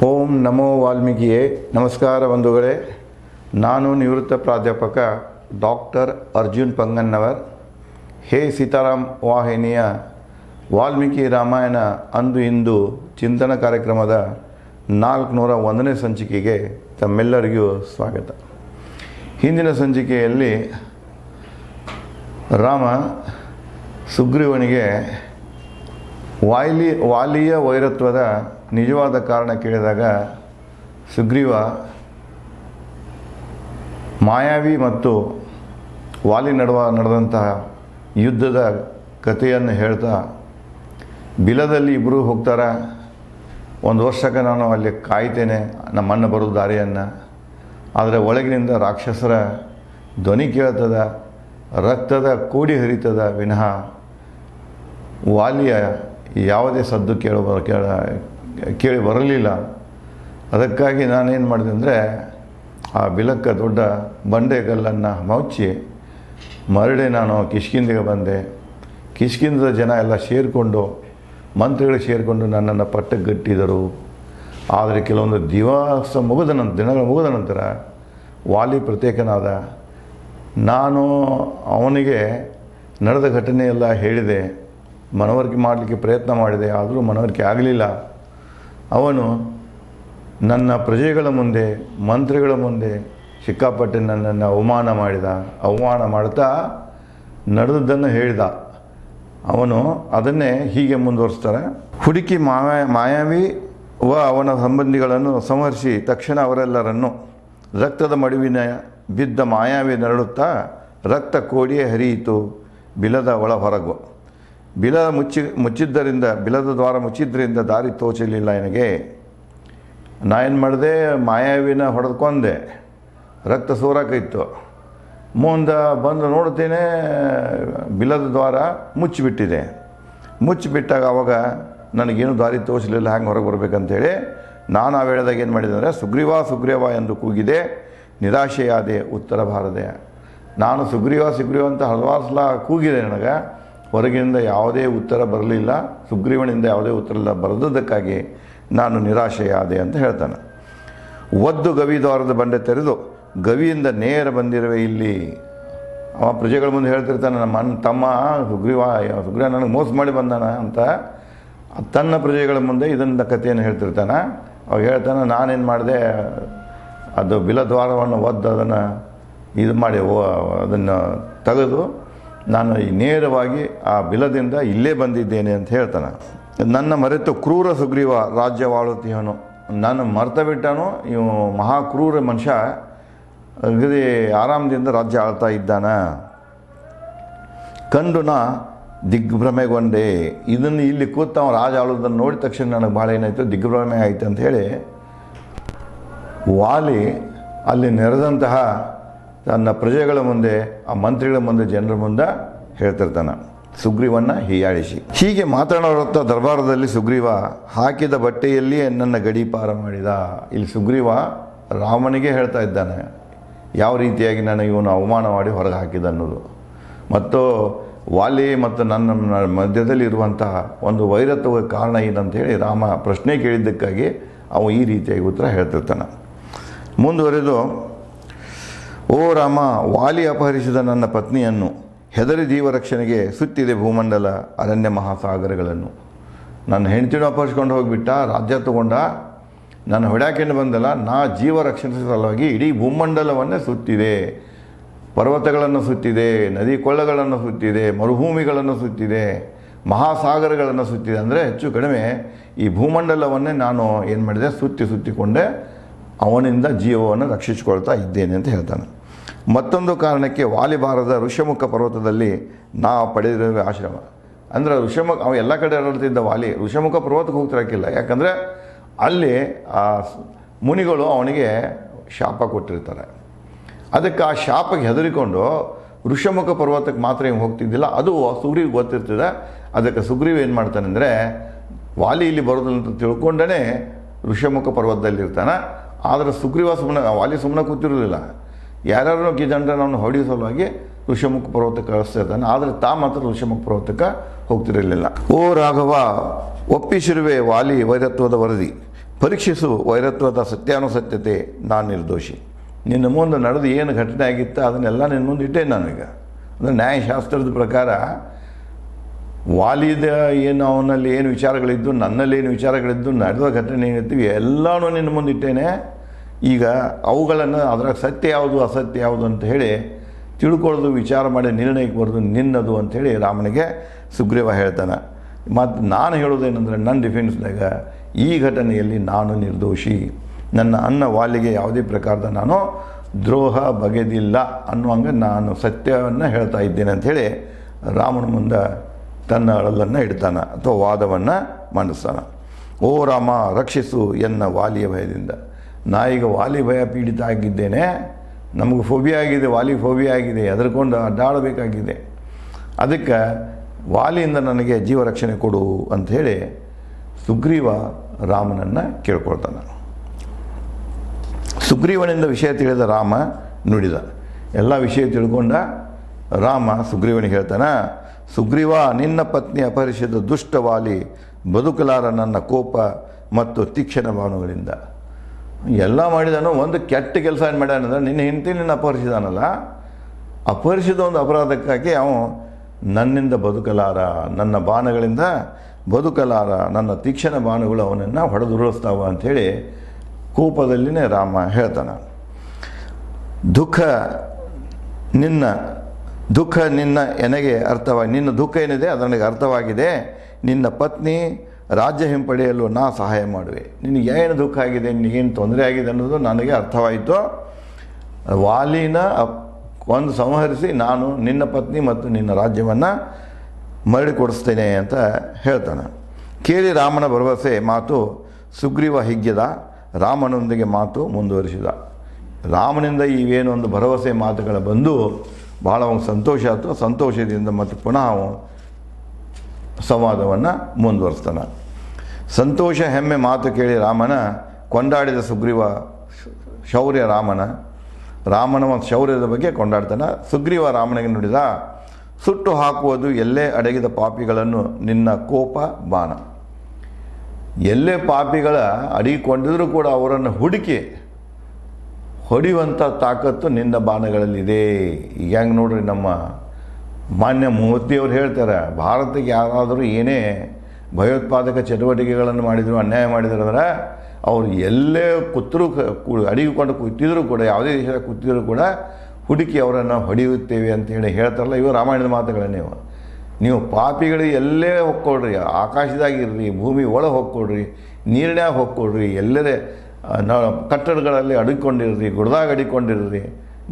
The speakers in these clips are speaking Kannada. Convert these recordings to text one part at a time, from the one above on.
ಓಂ ನಮೋ ವಾಲ್ಮೀಕಿಯೇ. ನಮಸ್ಕಾರ ಬಂಧುಗಳೇ. ನಾನು ನಿವೃತ್ತ ಪ್ರಾಧ್ಯಾಪಕ ಡಾಕ್ಟರ್ ಅರ್ಜುನ್ ಪಂಗನ್ನವರ್. ಹೇ ಸೀತಾರಾಮ್ ವಾಹಿನಿಯ ವಾಲ್ಮೀಕಿ ರಾಮಾಯಣ ಅಂದು ಇಂದು ಚಿಂತನ ಕಾರ್ಯಕ್ರಮದ 401ನೇ ಸಂಚಿಕೆಗೆ ತಮ್ಮೆಲ್ಲರಿಗೂ ಸ್ವಾಗತ. ಹಿಂದಿನ ಸಂಚಿಕೆಯಲ್ಲಿ ರಾಮ ಸುಗ್ರೀವನಿಗೆ ವಾಲಿಯ ವೈರತ್ವದ ನಿಜವಾದ ಕಾರಣ ಕೇಳಿದಾಗ ಸುಗ್ರೀವ ಮಾಯಾವಿ ಮತ್ತು ವಾಲಿ ನಡೆದಂತಹ ಯುದ್ಧದ ಕಥೆಯನ್ನು ಹೇಳ್ತಾ, ಬಿಲದಲ್ಲಿ ಇಬ್ಬರು ಹೋಗ್ತಾರೆ, ಒಂದು ವರ್ಷಕ್ಕೆ ನಾನು ಅಲ್ಲಿ ಕಾಯ್ತೇನೆ ನಮ್ಮನ್ನ ಬರೋ ದಾರಿಯನ್ನು, ಆದರೆ ಒಳಗಿನಿಂದ ರಾಕ್ಷಸರ ಧ್ವನಿ ಕೇಳ್ತದ, ರಕ್ತದ ಕೋಡಿ ಹರಿತದ ವಿನಃ ವಾಲಿಯ ಯಾವುದೇ ಸದ್ದು ಕೇಳಿ ಬರಲಿಲ್ಲ. ಅದಕ್ಕಾಗಿ ನಾನೇನು ಮಾಡಿದೆ ಅಂದರೆ, ಆ ಬಿಲಕ್ಕೆ ದೊಡ್ಡ ಬಂಡೆಗಲ್ಲನ್ನು ಮುಚ್ಚಿ ಮರಳಿ ನಾನು ಕಿಷ್ಕಿಂಧೆಗೆ ಬಂದೆ. ಕಿಷ್ಕಿಂಧದ ಜನ ಎಲ್ಲ ಸೇರಿಕೊಂಡು, ಮಂತ್ರಿಗಳು ಸೇರಿಕೊಂಡು ನನ್ನನ್ನು ಪಟ್ಟಕ್ಕೆ ಗಟ್ಟಿದರು. ಆದರೆ ಕೆಲವೊಂದು ದಿನಗಳು ಮುಗಿದ ನಂತರ ವಾಲಿ ಪ್ರತ್ಯೇಕನಾದ. ನಾನು ಅವನಿಗೆ ನಡೆದ ಘಟನೆಯೆಲ್ಲ ಹೇಳಿದೆ, ಮನವರಿಕೆ ಮಾಡಲಿಕ್ಕೆ ಪ್ರಯತ್ನ ಮಾಡಿದೆ, ಆದರೂ ಮನವರಿಕೆ ಆಗಲಿಲ್ಲ. ಅವನು ನನ್ನ ಪ್ರಜೆಗಳ ಮುಂದೆ, ಮಂತ್ರಿಗಳ ಮುಂದೆ ಸಿಕ್ಕಾಪಟ್ಟೆ ನನ್ನನ್ನು ಅವಮಾನ ಮಾಡ್ತಾ ನಡೆದದ್ದನ್ನು ಹೇಳಿದ. ಅವನು ಅದನ್ನೇ ಹೀಗೆ ಮುಂದುವರಿಸ್ತಾರೆ. ಹುಡುಕಿ ಮಾಯಾವಿ ಅವನ ಸಂಬಂಧಿಗಳನ್ನು ಸಂಹರಿಸಿ ತಕ್ಷಣ ಅವರೆಲ್ಲರನ್ನು ರಕ್ತದ ಮಡುವಿನ ಬಿದ್ದ ಮಾಯಾವಿ ನರಳುತ್ತಾ ರಕ್ತ ಕೋಡಿಯೇ ಹರಿಯಿತು ಬಿಲದ ಹೊರಗು. ಬಿಲದ ದ್ವಾರ ಮುಚ್ಚಿದ್ದರಿಂದ ದಾರಿ ತೋಚಲಿಲ್ಲ ನನಗೆ. ನಾ ಏನು ಮಾಡಿದೆ, ಮಾಯಾವಿನ ಹೊಡೆದುಕೊಂಡೆ, ರಕ್ತ ಸೋರಾಕಿತ್ತು. ಮುಂದೆ ಬಂದು ನೋಡ್ತೇನೆ, ಬಿಲದ ದ್ವಾರ ಮುಚ್ಚಿಬಿಟ್ಟಿದೆ. ಮುಚ್ಚಿಬಿಟ್ಟಾಗ ಅವಾಗ ನನಗೇನು ದಾರಿ ತೋಚಲಿಲ್ಲ, ಹ್ಯಾಂಗೆ ಹೊರಗೆ ಬರಬೇಕಂತೇಳಿ ನಾನು ಆ ವೇಳೆದಾಗ ಏನು ಮಾಡಿದೆ ಅಂದರೆ, ಸುಗ್ರೀವ ಎಂದು ಕೂಗಿದೆ, ನಿರಾಶೆಯಾದೆ ಉತ್ತರ ಬಾರದೆ. ನಾನು ಸುಗ್ರೀವ ಅಂತ ಹಲವಾರು ಸಲ ಕೂಗಿದೆ. ನನಗೆ ಹೊರಗಿನಿಂದ ಯಾವುದೇ ಉತ್ತರ ಬರಲಿಲ್ಲ, ಸುಗ್ರೀವನಿಂದ ಯಾವುದೇ ಉತ್ತರ ಬರದಕ್ಕಾಗಿ ನಾನು ನಿರಾಶೆಯಾದೆ ಅಂತ ಹೇಳ್ತಾನೆ. ಒದ್ದು ಗವಿ ದ್ವಾರದ ಬಂಡೆ ತೆರೆದು ಗವಿಯಿಂದ ನೇರ ಬಂದಿರುವೆ ಇಲ್ಲಿ. ಅವ ಪ್ರಜೆಗಳ ಮುಂದೆ ಹೇಳ್ತಿರ್ತಾನೆ, ನಮ್ಮ ತಮ್ಮ ಸುಗ್ರೀವ ನನಗೆ ಮೋಸ ಮಾಡಿ ಬಂದಾನ ಅಂತ ತನ್ನ ಪ್ರಜೆಗಳ ಮುಂದೆ ಇದನ್ನ ಕಥೆಯನ್ನು ಹೇಳ್ತಿರ್ತಾನೆ. ಅವಾಗ ಹೇಳ್ತಾನೆ, ನಾನೇನು ಮಾಡಿದೆ, ಅದು ಬಿಲದ್ವಾರವನ್ನು ಒದ್ದು ಅದನ್ನು ಅದನ್ನು ತೆಗೆದು ನಾನು ನೇರವಾಗಿ ಆ ಬಿಲದಿಂದ ಇಲ್ಲೇ ಬಂದಿದ್ದೇನೆ ಅಂತ ಹೇಳ್ತಾನೆ. ನನ್ನ ಮರೆತು ಕ್ರೂರ ಸುಗ್ರೀವ ರಾಜ್ಯವಾಳುತ್ತೀವನು, ನಾನು ಮರ್ತ ಬಿಟ್ಟನು, ಇವು ಮಹಾಕ್ರೂರ ಮನುಷ್ಯ ಅಗದಿ ಆರಾಮದಿಂದ ರಾಜ್ಯ ಆಳ್ತಾ ಇದ್ದಾನ. ಕಂಡು ನಾ ದಿಗ್ಭ್ರಮೆಗೊಂಡೆ. ಇದನ್ನು ಇಲ್ಲಿ ಕೂತು ಅವನು ರಾಜ ಆಳೋದನ್ನು ನೋಡಿದ ತಕ್ಷಣ ನನಗೆ ಭಾಳ ಏನಾಯಿತು, ದಿಗ್ಭ್ರಮೆ ಆಯಿತು ಅಂತ ಹೇಳಿ ವಾಲಿ ಅಲ್ಲಿ ನೆರೆದಂತಹ ತನ್ನ ಪ್ರಜೆಗಳ ಮುಂದೆ, ಆ ಮಂತ್ರಿಗಳ ಮುಂದೆ, ಜನರ ಮುಂದೆ ಹೇಳ್ತಿರ್ತಾನೆ, ಸುಗ್ರೀವನ್ನ ಹೀಯಾಳಿಸಿ. ಹೀಗೆ ಮಾತನಾಡುತ್ತಾ ದರ್ಬಾರದಲ್ಲಿ ಸುಗ್ರೀವ ಹಾಕಿದ ಬಟ್ಟೆಯಲ್ಲಿಯೇ ನನ್ನ ಗಡೀಪಾರ ಮಾಡಿದ. ಇಲ್ಲಿ ಸುಗ್ರೀವ ರಾಮನಿಗೆ ಹೇಳ್ತಾ ಇದ್ದಾನೆ ಯಾವ ರೀತಿಯಾಗಿ ಇವನು ಅವಮಾನ ಮಾಡಿ ಹೊರಗೆ ಹಾಕಿದ ಅನ್ನೋದು. ಮತ್ತು ವಾಲಿ ಮತ್ತು ನನ್ನ ಮಧ್ಯದಲ್ಲಿ ಇರುವಂತಹ ಒಂದು ವೈರತ್ವ ಕಾರಣ ಏನಂತೇಳಿ ರಾಮ ಪ್ರಶ್ನೆ ಕೇಳಿದ್ದಕ್ಕಾಗಿ ಅವ ಈ ರೀತಿಯಾಗಿ ಉತ್ತರ ಹೇಳ್ತಿರ್ತಾನೆ. ಮುಂದುವರೆದು, ಓ ರಾಮ, ವಾಲಿ ಅಪಹರಿಸಿದ ನನ್ನ ಪತ್ನಿಯನ್ನು ಹೆದರಿ ಜೀವರಕ್ಷಣೆಗೆ ಸುತ್ತಿದೆ ಭೂಮಂಡಲ ಅರಣ್ಯ ಮಹಾಸಾಗರಗಳನ್ನು. ನನ್ನ ಹೆಂಡತಿನೂ ಅಪಹರಿಸ್ಕೊಂಡು ಹೋಗಿಬಿಟ್ಟ, ರಾಜ್ಯ ತಗೊಂಡ, ನಾನು ಹೊಡ್ಯಾಕೆಂಡು ಬಂದಲ್ಲ, ನಾ ಜೀವ ರಕ್ಷಣೆ ಸಲುವಾಗಿ ಇಡೀ ಭೂಮಂಡಲವನ್ನೇ ಸುತ್ತಿದೆ, ಪರ್ವತಗಳನ್ನು ಸುತ್ತಿದೆ, ನದಿ ಕೊಳ್ಳಗಳನ್ನು ಸುತ್ತಿದೆ, ಮರುಭೂಮಿಗಳನ್ನು ಸುತ್ತಿದೆ, ಮಹಾಸಾಗರಗಳನ್ನು ಸುತ್ತಿದೆ. ಅಂದರೆ ಹೆಚ್ಚು ಕಡಿಮೆ ಈ ಭೂಮಂಡಲವನ್ನೇ ನಾನು ಏನು ಮಾಡಿದೆ, ಸುತ್ತಿಕೊಂಡೆ ಅವನಿಂದ ಜೀವವನ್ನು ರಕ್ಷಿಸಿಕೊಳ್ತಾ ಇದ್ದೇನೆ ಅಂತ ಹೇಳ್ತಾನೆ. ಮತ್ತೊಂದು ಕಾರಣಕ್ಕೆ ವಾಲಿಬಾರದ ಋಷ್ಯಮುಖ ಪರ್ವತದಲ್ಲಿ ನಾ ಪಡೆದಿರುವ ಆಶ್ರಮ. ಅಂದರೆ ಅವ ಎಲ್ಲ ಕಡೆ ಹರಡ್ತಿದ್ದ ವಾಲಿ ಋಷ್ಯಮುಖ ಪರ್ವತಕ್ಕೆ ಹೋಗ್ತಿರಕ್ಕಿಲ್ಲ. ಯಾಕಂದರೆ ಅಲ್ಲಿ ಆ ಮುನಿಗಳು ಅವನಿಗೆ ಶಾಪ ಕೊಟ್ಟಿರ್ತಾರೆ. ಅದಕ್ಕೆ ಆ ಶಾಪಕ್ಕೆ ಹೆದರಿಕೊಂಡು ಋಷ್ಯಮುಖ ಪರ್ವತಕ್ಕೆ ಮಾತ್ರ ಹಿಂಗೆ ಹೋಗ್ತಿದ್ದಿಲ್ಲ. ಅದು ಸುಗ್ರೀವ್ ಗೊತ್ತಿರ್ತದೆ. ಅದಕ್ಕೆ ಸುಗ್ರೀವ್ ಏನು ಮಾಡ್ತಾನೆ ಅಂದರೆ, ವಾಲಿ ಇಲ್ಲಿ ಬರೋದಿಲ್ಲ ಅಂತ ತಿಳ್ಕೊಂಡೇ ಋಷ್ಯಮುಖ ಪರ್ವತದಲ್ಲಿರ್ತಾನೆ. ಆದರೆ ವಾಲಿ ಸುಮ್ಮನೆ ಕೂತಿರೋದಿಲ್ಲ, ಯಾರ್ಯಾರು ಜನರನ್ನು ಹೊಡೆಯೋ ಸಲುವಾಗಿ ಋಷ್ಯಮುಖ ಪರ್ವತಕ್ಕೆ ಕಳಿಸ್ತಾ ಇದ್ದಾನೆ. ಆದರೆ ಮಾತ್ರ ಋಷ್ಯಮುಖ ಪರ್ವತಕ್ಕೆ ಹೋಗ್ತಿರಲಿಲ್ಲ. ಓ ರಾಘವ, ಒಪ್ಪಿಸಿರುವೆ ವಾಲಿ ವೈರತ್ವದ ವರದಿ, ಪರೀಕ್ಷಿಸು ವೈರತ್ವದ ಸತ್ಯಾನುಸತ್ಯತೆ, ನಾನು ನಿರ್ದೋಷಿ. ನಿನ್ನ ಮುಂದೆ ನಡೆದು ಏನು ಘಟನೆ ಆಗಿತ್ತು ಅದನ್ನೆಲ್ಲ ನಿನ್ನ ಮುಂದೆ ಇಟ್ಟೆ ನಾನೀಗ. ಅಂದರೆ ನ್ಯಾಯಶಾಸ್ತ್ರದ ಪ್ರಕಾರ ವಾಲಿದ ಏನು ಅವನಲ್ಲಿ ಏನು ವಿಚಾರಗಳಿದ್ದು, ನನ್ನಲ್ಲಿ ಏನು ವಿಚಾರಗಳಿದ್ದು, ನಡೆದ ಘಟನೆ ಏನಿರ್ತೀವಿ ಎಲ್ಲನೂ ನಿನ್ನ ಮುಂದೆ ಇಟ್ಟೇನೆ. ಈಗ ಅವುಗಳನ್ನು ಅದರಾಗ ಸತ್ಯ ಯಾವುದು ಅಸತ್ಯ ಯಾವುದು ಅಂತ ಹೇಳಿ ತಿಳ್ಕೊಳ್ಳೋದು, ವಿಚಾರ ಮಾಡಿ ನಿರ್ಣಯಕ್ಕೆ ಬರೋದು ನಿನ್ನದು ಅಂಥೇಳಿ ರಾಮನಿಗೆ ಸುಗ್ರೀವ ಹೇಳ್ತಾನೆ. ಮತ್ತು ನಾನು ಹೇಳೋದೇನೆಂದರೆ, ನನ್ನ ಡಿಫೆನ್ಸ್ನಾಗ ಈ ಘಟನೆಯಲ್ಲಿ ನಾನು ನಿರ್ದೋಷಿ, ನನ್ನ ಅಣ್ಣ ವಾಲಿಗೆ ಯಾವುದೇ ಪ್ರಕಾರದ ನಾನು ದ್ರೋಹ ಬಗೆದಿಲ್ಲ ಅನ್ನುವಂಗೆ ನಾನು ಸತ್ಯವನ್ನು ಹೇಳ್ತಾ ಇದ್ದೇನೆ ಅಂಥೇಳಿ ರಾಮನ ಮುಂದೆ ತನ್ನ ಅಳಲನ್ನು ಇಡ್ತಾನೆ ಅಥವಾ ವಾದವನ್ನು ಮಂಡಿಸ್ತಾನೆ. ಓ ರಾಮ, ರಕ್ಷಿಸು ಎನ್ನ ವಾಲಿಯ ಭಯದಿಂದ. ನಾ ಈಗ ವಾಲಿ ಭಯ ಪೀಡಿತ ಆಗಿದ್ದೇನೆ, ನಮಗೆ ಫೋಬಿಯಾ ಆಗಿದೆ, ವಾಲಿ ಫೋಬಿಯಾ ಆಗಿದೆ, ಹೆದರ್ಕೊಂಡು ಅಡ್ಡಾಡಬೇಕಾಗಿದೆ. ಅದಕ್ಕೆ ವಾಲಿಯಿಂದ ನನಗೆ ಜೀವ ರಕ್ಷಣೆ ಕೊಡು ಅಂಥೇಳಿ ಸುಗ್ರೀವ ರಾಮನನ್ನು ಕೇಳ್ಕೊಳ್ತಾನೆ. ಸುಗ್ರೀವನಿಂದ ವಿಷಯ ತಿಳಿದ ರಾಮ ನುಡಿದ. ಎಲ್ಲ ವಿಷಯ ತಿಳ್ಕೊಂಡ ರಾಮ ಸುಗ್ರೀವನಿಗೆ ಹೇಳ್ತಾನೆ, ಸುಗ್ರೀವ, ನಿನ್ನ ಪತ್ನಿ ಅಪಹರಿಸಿದ ದುಷ್ಟ ವಾಲಿ ಬದುಕಲಾರ ನನ್ನ ಕೋಪ ಮತ್ತು ತೀಕ್ಷ್ಣ ಭಾವನೆಗಳಿಂದ. ಎಲ್ಲ ಮಾಡಿದಾನು, ಒಂದು ಕೆಟ್ಟ ಕೆಲಸ ಏನು ಮಾಡ್ಯಾನಂದ್ರೆ ನಿನ್ನ ಹೆಂಡತಿ ನಿನ್ನ ಅಪಹರಿಸಿದಾನಲ್ಲ, ಅಪಹರಿಸಿದ ಒಂದು ಅಪರಾಧಕ್ಕಾಗಿ ಅವನು ನನ್ನಿಂದ ಬದುಕಲಾರ, ನನ್ನ ಬಾಣಗಳಿಂದ ಬದುಕಲಾರ, ನನ್ನ ತೀಕ್ಷ್ಣ ಬಾಣಗಳು ಅವನನ್ನು ಹೊಡೆದುರುಳಿಸ್ತಾವ ಅಂಥೇಳಿ ಕೋಪದಲ್ಲಿನೇ ರಾಮ ಹೇಳ್ತಾನೆ. ದುಃಖ ನಿನ್ನ ಎನಗೆ ಅರ್ಥವಾಗಿ, ನಿನ್ನ ದುಃಖ ಏನಿದೆ ಅದು ನನಗೆ ಅರ್ಥವಾಗಿದೆ. ನಿನ್ನ ಪತ್ನಿ ರಾಜ್ಯ ಹಿಂಪಡೆಯಲು ನಾ ಸಹಾಯ ಮಾಡುವೆ. ನಿನಗೆ ಏನು ದುಃಖ ಆಗಿದೆ, ನಿನಗೇನು ತೊಂದರೆ ಆಗಿದೆ ಅನ್ನೋದು ನನಗೆ ಅರ್ಥವಾಯಿತು. ವಾಲಿನ ಒಂದು ಸಂಹರಿಸಿ ನಾನು ನಿನ್ನ ಪತ್ನಿ ಮತ್ತು ನಿನ್ನ ರಾಜ್ಯವನ್ನು ಮರಳಿಕೊಡಿಸ್ತೇನೆ ಅಂತ ಹೇಳ್ತಾನೆ. ಕೇಳಿ ರಾಮನ ಭರವಸೆ ಮಾತು ಸುಗ್ರೀವ ಹಿಗ್ಗಿದ, ರಾಮನೊಂದಿಗೆ ಮಾತು ಮುಂದುವರಿಸಿದ. ರಾಮನಿಂದ ಇವೇನು ಒಂದು ಭರವಸೆ ಮಾತುಗಳು ಬಂದು ಭಾಳ ಅವನು ಸಂತೋಷ ಆಯಿತು. ಸಂತೋಷದಿಂದ ಮತ್ತು ಪುನಃ ಅವನು ಸಂವಾದವನ್ನು ಮುಂದುವರಿಸ್ತಾನೆ. ಸಂತೋಷ ಹೆಮ್ಮೆ ಮಾತು ಕೇಳಿ ರಾಮನ ಕೊಂಡಾಡಿದ ಸುಗ್ರೀವ ಶೌರ್ಯ ರಾಮನ ಒಂದು ಶೌರ್ಯದ ಬಗ್ಗೆ ಕೊಂಡಾಡ್ತಾನೆ. ಸುಗ್ರೀವ ರಾಮನಿಗೆ ನುಡಿದ, ಸುಟ್ಟು ಹಾಕುವುದು ಎಲ್ಲೇ ಅಡಗಿದ ಪಾಪಿಗಳನ್ನು ನಿನ್ನ ಕೋಪ ಬಾಣ. ಎಲ್ಲೇ ಪಾಪಿಗಳ ಅಡಗಿಕೊಂಡಿದ್ರೂ ಕೂಡ ಅವರನ್ನು ಹುಡುಕಿ ಹೊಡೆಯುವಂಥ ತಾಕತ್ತು ನಿನ್ನ ಬಾಣಗಳಲ್ಲಿದೆ. ಈಗ ಹೆಂಗೆ ನೋಡ್ರಿ, ನಮ್ಮ ಮಾನ್ಯ ಮೋದಿಯವರು ಹೇಳ್ತಾರೆ, ಭಾರತಕ್ಕೆ ಯಾರಾದರೂ ಏನೇ ಭಯೋತ್ಪಾದಕ ಚಟುವಟಿಕೆಗಳನ್ನು ಮಾಡಿದರು, ಅನ್ಯಾಯ ಮಾಡಿದ್ರು ಅಂದ್ರೆ ಅವರು ಎಲ್ಲೇ ಕೂತರೂ ಅಡಗಿಕೊಂಡು ಕೂತಿದ್ರು ಕೂಡ, ಯಾವುದೇ ದೇಶದ ಕೂತಿದ್ರು ಕೂಡ ಹುಡುಕಿ ಅವರನ್ನು ಹೊಡೆಯುತ್ತೇವೆ ಅಂತೇಳಿ ಹೇಳ್ತಾರಲ್ಲ, ಇವು ರಾಮಾಯಣದ ಮಾತುಗಳನ್ನೇ. ನೀವು ಪಾಪಿಗಳಿಗೆ ಎಲ್ಲೇ ಹೊಕ್ಕೊಡ್ರಿ, ಆಕಾಶದಾಗಿರ್ರಿ, ಭೂಮಿ ಒಳಗೆ ಹೊಕ್ಕೊಡ್ರಿ, ನೀರಿನ್ಯಾಗ ಹೊಕ್ಕೊಡ್ರಿ, ಎಲ್ಲರೇ ಕಟ್ಟಡಗಳಲ್ಲಿ ಅಡಗಿಕೊಂಡಿರ್ರಿ, ಗುಡ್ದಾಗ ಅಡಿಕೊಂಡಿರ್ರಿ,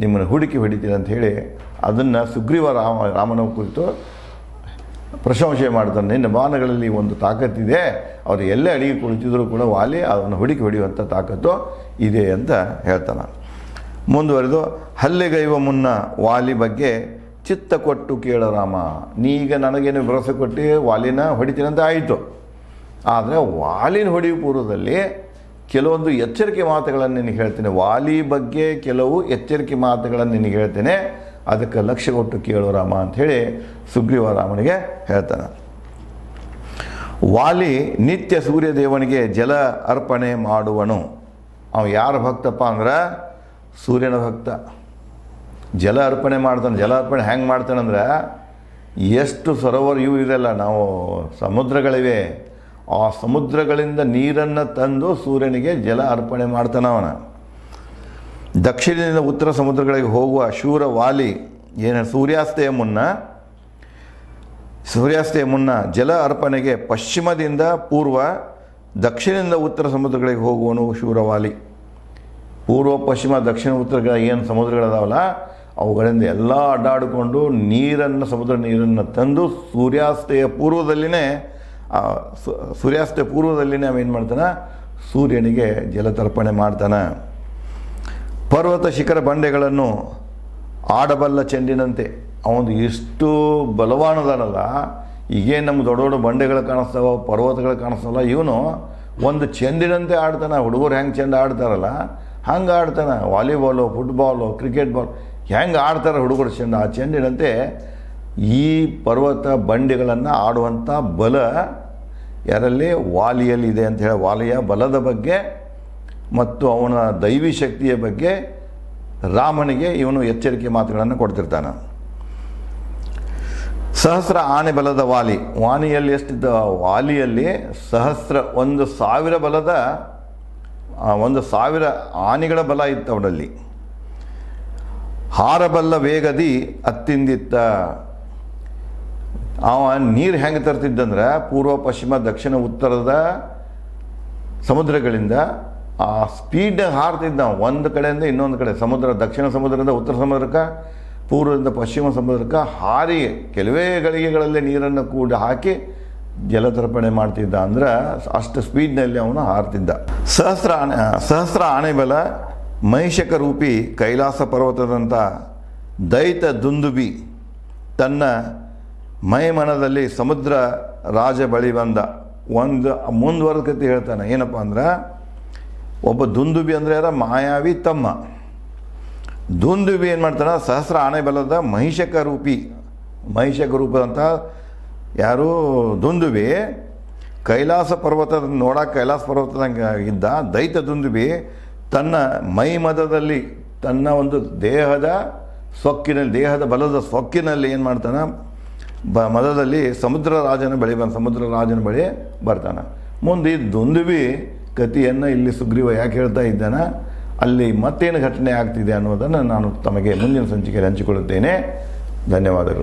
ನಿಮ್ಮನ್ನು ಹುಡುಕಿ ಹೊಡಿತೀರಿ ಅಂಥೇಳಿ ಅದನ್ನು ಸುಗ್ರೀವ ರಾಮನ ಕುರಿತು ಪ್ರಶಂಸೆ ಮಾಡ್ತಾನೆ. ನಿನ್ನ ಬಾಣಗಳಲ್ಲಿ ಒಂದು ತಾಕತ್ತಿದೆ, ಅವರು ಎಲ್ಲೇ ಅಡಿಗೆ ಕುಳಿತಿದ್ರು ಕೂಡ ವಾಲಿ ಅದನ್ನು ಹುಡುಕಿ ಹೊಡೆಯುವಂಥ ತಾಕತ್ತು ಇದೆ ಅಂತ ಹೇಳ್ತಾನೆ. ಮುಂದುವರೆದು, ಹಲ್ಲೆಗೈವ ಮುನ್ನ ವಾಲಿ ಬಗ್ಗೆ ಚಿತ್ತ ಕೊಟ್ಟು ಕೇಳ ರಾಮ. ನೀಗ ನನಗೇನು ಭರವಸೆ ಕೊಟ್ಟು ವಾಲಿನ ಹೊಡಿತೀನಂತ ಆಯಿತು, ಆದರೆ ವಾಲಿನ ಹೊಡೆಯುವ ಪೂರ್ವದಲ್ಲಿ ಕೆಲವೊಂದು ಎಚ್ಚರಿಕೆ ಮಾತುಗಳನ್ನು ನಿನಗೆ ಹೇಳ್ತೇನೆ. ವಾಲಿ ಬಗ್ಗೆ ಕೆಲವು ಎಚ್ಚರಿಕೆ ಮಾತುಗಳನ್ನು ನಿನಗೆ ಹೇಳ್ತೇನೆ, ಅದಕ್ಕೆ ಲಕ್ಷ್ಯ ಕೊಟ್ಟು ಕೇಳು ರಾಮ ಅಂಥೇಳಿ ಸುಗ್ರೀವ ರಾಮನಿಗೆ ಹೇಳ್ತಾನೆ. ವಾಲಿ ನಿತ್ಯ ಸೂರ್ಯದೇವನಿಗೆ ಜಲ ಅರ್ಪಣೆ ಮಾಡುವನು. ಅವ ಯಾರ ಭಕ್ತಪ್ಪ ಅಂದ್ರೆ ಸೂರ್ಯನ ಭಕ್ತ. ಜಲ ಅರ್ಪಣೆ ಮಾಡ್ತಾನೆ. ಜಲ ಅರ್ಪಣೆ ಹೆಂಗೆ ಮಾಡ್ತಾನಂದ್ರೆ, ಎಷ್ಟು ಸರೋವರ ಇವು ಇದೆಲ್ಲ, ನಾವು ಸಮುದ್ರಗಳಿವೆ, ಆ ಸಮುದ್ರಗಳಿಂದ ನೀರನ್ನು ತಂದು ಸೂರ್ಯನಿಗೆ ಜಲ ಅರ್ಪಣೆ ಮಾಡ್ತಾನೆ ಅವನ. ದಕ್ಷಿಣದಿಂದ ಉತ್ತರ ಸಮುದ್ರಗಳಿಗೆ ಹೋಗುವ ಶೂರ ವಾಲಿ ಸೂರ್ಯಾಸ್ತಯ ಮುನ್ನ ಜಲ ಅರ್ಪಣೆಗೆ ಪಶ್ಚಿಮದಿಂದ ಪೂರ್ವ, ದಕ್ಷಿಣದಿಂದ ಉತ್ತರ ಸಮುದ್ರಗಳಿಗೆ ಹೋಗುವನು ಶೂರವಾಲಿ. ಪೂರ್ವ, ಪಶ್ಚಿಮ, ದಕ್ಷಿಣ, ಉತ್ತರ ಏನು ಸಮುದ್ರಗಳದಾವಲ್ಲ ಅವುಗಳಿಂದ ಎಲ್ಲ ಅಡ್ಡಾಡಿಕೊಂಡು ಸಮುದ್ರ ನೀರನ್ನು ತಂದು ಸೂರ್ಯಾಸ್ತಯ ಪೂರ್ವದಲ್ಲಿನೇ ಅವೇನು ಮಾಡ್ತಾನೆ, ಸೂರ್ಯನಿಗೆ ಜಲತರ್ಪಣೆ ಮಾಡ್ತಾನೆ. ಪರ್ವತ ಶಿಖರ ಬಂಡೆಗಳನ್ನು ಆಡಬಲ್ಲ ಚೆಂಡಿನಂತೆ. ಅವನು ಎಷ್ಟು ಬಲವಾನದಾನಲ್ಲ, ಈಗೇನು ನಮ್ಗೆ ದೊಡ್ಡ ದೊಡ್ಡ ಬಂಡೆಗಳು ಕಾಣಿಸ್ತಾವ, ಪರ್ವತಗಳು ಕಾಣಿಸ್ತಾವಲ್ಲ, ಇವನು ಒಂದು ಚೆಂಡಿನಂತೆ ಆಡ್ತಾನೆ. ಹುಡುಗರು ಹೆಂಗೆ ಚೆಂಡು ಆಡ್ತಾರಲ್ಲ ಹಂಗೆ ಆಡ್ತಾನೆ. ವಾಲಿಬಾಲು, ಫುಟ್ಬಾಲು, ಕ್ರಿಕೆಟ್ ಬಾಲ್ ಹೆಂಗೆ ಆಡ್ತಾರೆ ಹುಡುಗರು ಚೆಂಡು, ಆ ಚೆಂಡಿನಂತೆ ಈ ಪರ್ವತ ಬಂಡೆಗಳನ್ನು ಆಡುವಂಥ ಬಲ ಯಾರಲ್ಲಿ ವಾಲಿಯಲ್ಲಿ ಇದೆ ಅಂತ ಹೇಳಿ ವಾಲಿಯ ಬಲದ ಬಗ್ಗೆ ಮತ್ತು ಅವನ ದೈವಿ ಶಕ್ತಿಯ ಬಗ್ಗೆ ರಾಮನಿಗೆ ಇವನು ಎಚ್ಚರಿಕೆ ಮಾತುಗಳನ್ನು ಕೊಡ್ತಿರ್ತಾನೆ. ಸಹಸ್ರ ಆನೆ ಬಲದ ವಾಲಿಯಲ್ಲಿ ಎಷ್ಟಿದ್ದ ವಾಲಿಯಲ್ಲಿ 1,000 ಬಲದ 1,000 ಆನೆಗಳ ಬಲ ಇತ್ತು ಅವನಲ್ಲಿ. ಹಾರಬಲ್ಲ ವೇಗದಿ ಅತ್ತಿಂದಿತ್ತ. ಅವ ನೀರು ಹೆಂಗೆ ತರ್ತಿದ್ದಂದ್ರೆ ಪೂರ್ವ ಪಶ್ಚಿಮ ದಕ್ಷಿಣ ಉತ್ತರದ ಸಮುದ್ರಗಳಿಂದ ಆ ಸ್ಪೀಡ್ ಹಾರ್ತಿದ್ದ. ಒಂದು ಕಡೆಯಿಂದ ಇನ್ನೊಂದು ಕಡೆ ಸಮುದ್ರ, ದಕ್ಷಿಣ ಸಮುದ್ರದಿಂದ ಉತ್ತರ ಸಮುದ್ರಕ್ಕೆ, ಪೂರ್ವದಿಂದ ಪಶ್ಚಿಮ ಸಮುದ್ರಕ್ಕೆ ಹಾರಿ ಕೆಲವೇ ಗಳಿಗೆಗಳಲ್ಲೇ ನೀರನ್ನು ಕೂಡ ಹಾಕಿ ಜಲತರ್ಪಣೆ ಮಾಡ್ತಿದ್ದ. ಅಂದ್ರೆ ಅಷ್ಟು ಸ್ಪೀಡ್ನಲ್ಲಿ ಅವನು ಹಾರ್ತಿದ್ದ. ಸಹಸ್ರ ಆನೆಬಲ ಮಹಿಷಕ ರೂಪಿ ಕೈಲಾಸ ಪರ್ವತದಂಥ ದೈತ ದುಂದುಬಿ ತನ್ನ ಮೈಮನದಲ್ಲಿ ಸಮುದ್ರ ರಾಜ ಬಳಿ ಬಂದ. ಒಂದು ಮುಂದುವರೆದ ಕತೆ ಹೇಳ್ತಾನೆ. ಏನಪ್ಪ ಅಂದ್ರೆ, ಒಬ್ಬ ದುಂದುಬಿ ಅಂದರೆ ಯಾರ ಮಾಯಾವಿ ತಮ್ಮ. ದುಂದುಬಿ ಏನು ಮಾಡ್ತಾನೆ, ಸಹಸ್ರ ಆನೆ ಬಲದ ಮಹಿಷಕ ರೂಪದಂಥ ಯಾರು ದುಂದುಬಿ ಕೈಲಾಸ ಪರ್ವತದ ಕೈಲಾಸ ಪರ್ವತದಂಗೆ ಇದ್ದ ದೈತ ದುಂದುಬಿ ತನ್ನ ಮೈಮದದಲ್ಲಿ, ತನ್ನ ಒಂದು ದೇಹದ ಬಲದ ಸೊಕ್ಕಿನಲ್ಲಿ ಏನು ಮಾಡ್ತಾನೆ, ಮದದಲ್ಲಿ ಸಮುದ್ರ ರಾಜನ ಬಳಿ ಬರ್ತಾನೆ. ಮುಂದೆ ಈ ದುಂದುಬಿ ಕಥೆಯನ್ನು ಇಲ್ಲಿ ಸುಗ್ರೀವ ಯಾಕೆ ಹೇಳ್ತಾ ಇದ್ದಾನೆ, ಅಲ್ಲಿ ಮತ್ತೇನು ಘಟನೆ ಆಗ್ತಿದೆ ಅನ್ನೋದನ್ನು ನಾನು ತಮಗೆ ಮುಂದಿನ ಸಂಚಿಕೆಯಲ್ಲಿ ಹಂಚಿಕೊಳ್ಳುತ್ತೇನೆ. ಧನ್ಯವಾದಗಳು.